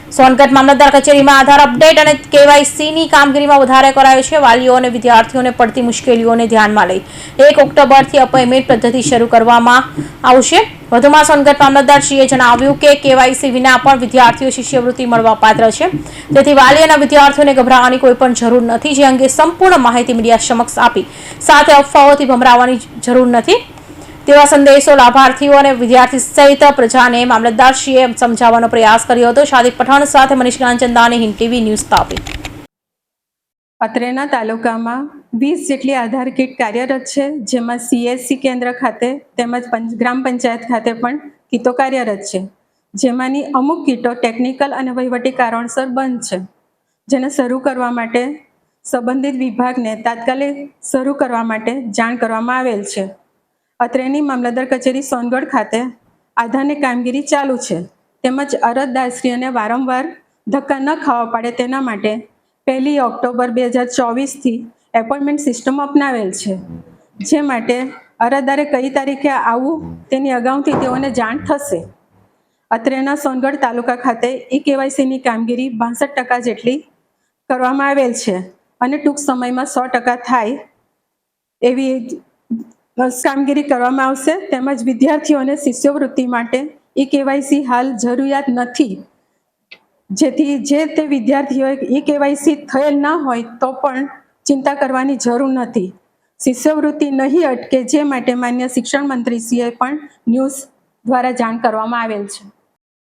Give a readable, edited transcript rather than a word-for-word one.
સોનગઢ મામલતદાર કચેરીમાં આધાર અપડેટ અને કેવાયસીની કામગીરીમાં વધારો કરાયો છે। વાલીઓ અને વિદ્યાર્થીઓને પડતી મુશ્કેલીઓને ધ્યાનમાં લઈ 1 ઓક્ટોબરથી અપોઇન્ટમેન્ટ પદ્ધતિ શરૂ કરવામાં આવશે। વધુમાં સોનગઢ મામલતદારશ્રીએ જણાવ્યું કે કેવાયસી વિના પણ વિદ્યાર્થીઓ શિષ્યવૃત્તિ મળવાપાત્ર છે, તેથી વાલી અને વિદ્યાર્થીઓને ગભરાવાની કોઈ પણ જરૂર નથી। જે અંગે સંપૂર્ણ માહિતી મીડિયા સમક્ષ આપી સાથે અફવાઓથી ભમરાવાની જરૂર નથી તેવા સંદેશો લાભાર્થીઓ અને વિદ્યાર્થી સહિત પ્રજાને મામલતદારશ્રીએ સમજાવવાનો પ્રયાસ કર્યો હતો। શાદિક પઠાણ સાથે મનીષ જ્ઞાનચંદાની હિન્દ ટીવી ન્યૂઝ તાપી। અત્રેના તાલુકામાં 20 જેટલી આધાર કીટ કાર્યરત છે, જેમાં CSC કેન્દ્ર ખાતે તેમજ ગ્રામ પંચાયત ખાતે પણ કીટો કાર્યરત છે, જેમાંની અમુક કીટો ટેકનિકલ અને વહીવટી કારણસર બંધ છે, જેને શરૂ કરવા માટે સંબંધિત વિભાગને તાત્કાલિક શરૂ કરવા માટે જાણ કરવામાં આવેલ છે। અત્રેની મામલતદાર કચેરી સોનગઢ ખાતે આધારની કામગીરી ચાલુ છે, તેમજ અરજદારશ્રીઓને વારંવાર ધક્કા ન ખાવા પડે તેના માટે 1 ઓક્ટોબર 2024થી એપોઇન્ટમેન્ટ સિસ્ટમ અપનાવેલ છે, જે માટે અરજદારે કઈ તારીખે આવવું તેની અગાઉથી તેઓને જાણ થશે। અત્રેના સોનગઢ તાલુકા ખાતે KYCની કામગીરી 62% જેટલી કરવામાં આવેલ છે અને ટૂંક સમયમાં 100% થાય એવી કામગીરી કરવામાં આવશે। તેમજ વિદ્યાર્થીઓને શિષ્યવૃત્તિ માટે KYC હાલ જરૂરિયાત નથી, જેથી જે તે વિદ્યાર્થીઓએ KYC થયેલ ન હોય તો પણ ચિંતા કરવાની જરૂર નથી। શિષ્યવૃત્તિ નહીં અટકે, જે માટે માન્ય શિક્ષણ મંત્રીશ્રીએ પણ ન્યૂઝ દ્વારા જાણ કરવામાં આવેલ છે।